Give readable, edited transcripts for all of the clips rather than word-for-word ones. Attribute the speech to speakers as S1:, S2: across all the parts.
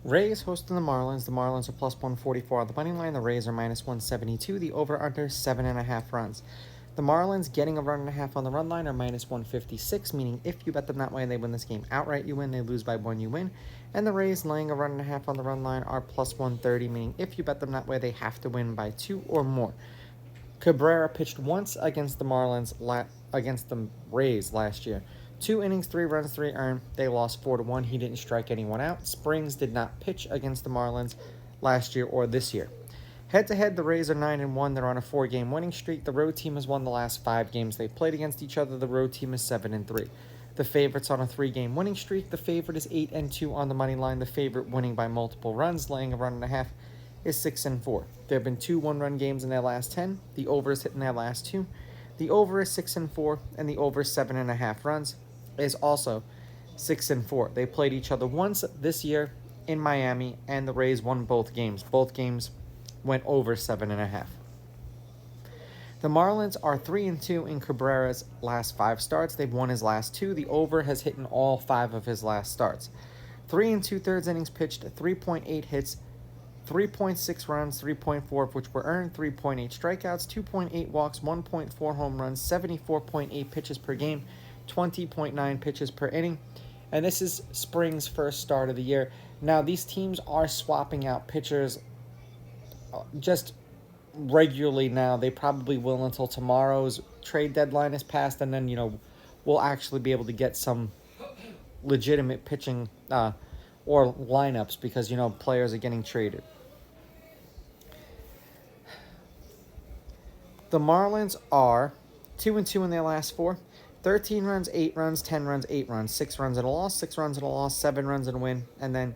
S1: Rays hosting the Marlins. The Marlins are plus 144 on the money line. The Rays are minus 172. The over-under 7.5 runs. The Marlins getting a run and a half on the run line are minus 156, meaning if you bet them that way, they win this game outright, you win. They lose by 1, you win. And the Rays laying a run and a half on the run line are plus 130, meaning if you bet them that way, they have to win by 2 or more. Cabrera pitched once against the Rays last year. 2 innings, 3 runs, 3 earned. They lost 4-1. He didn't strike anyone out. Springs did not pitch against the Marlins last year or this year. Head-to-head, the Rays are 9-1. They're on a 4-game winning streak. The road team has won the last 5 games they played against each other. The road team is 7-3. The favorite's on a 3-game winning streak. The favorite is 8-2 on the money line. The favorite winning by multiple runs, laying a run and a half, is 6-4. There have been 2 one-run games in their last 10. The over is hit in their last 2. The over is 6-4, and the over 7.5 runs is also 6-4. They played each other once this year in Miami, and the Rays won both games. Both games went over 7.5. The Marlins are 3-2 in Cabrera's last 5 starts. They've won his last 2. The over has hit in all 5 of his last starts. 3 2/3 innings pitched, 3.8 hits, 3.6 runs, 3.4 of which were earned, 3.8 strikeouts, 2.8 walks, 1.4 home runs, 74.8 pitches per game, 20.9 pitches per inning. And this is spring's first start of the year. Now, these teams are swapping out pitchers just regularly now. They probably will until tomorrow's trade deadline is passed, and then, we'll actually be able to get some legitimate pitching or lineups because, players are getting traded. The Marlins are 2-2 in their last 4. 13 runs, 8 runs, 10 runs, 8 runs, 6 runs and a loss, 6 runs and a loss, 7 runs and a win, and then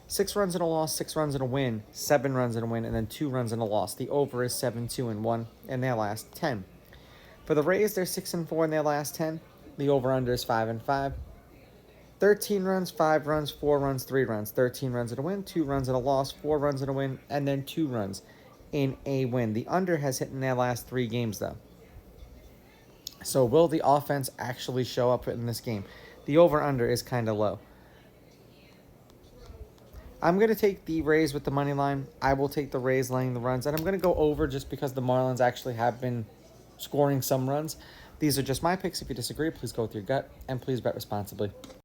S1: 6 runs and a loss, 6 runs and a win, 7 runs and a win, and then 2 runs and a loss. The over is 7-2-1 in their last 10. For the Rays, they're 6-4 in their last 10. The over-under is 5-5. 13 runs, 5 runs, 4 runs, 3 runs, 13 runs and a win, 2 runs and a loss, 4 runs and a win, and then 2 runs in a win. The under has hit in their last 3 games, though. So will the offense actually show up in this game? The over-under is kind of low. I'm going to take the Rays with the money line. I will take the Rays laying the runs. And I'm going to go over just because the Marlins actually have been scoring some runs. These are just my picks. If you disagree, please go with your gut. And please bet responsibly.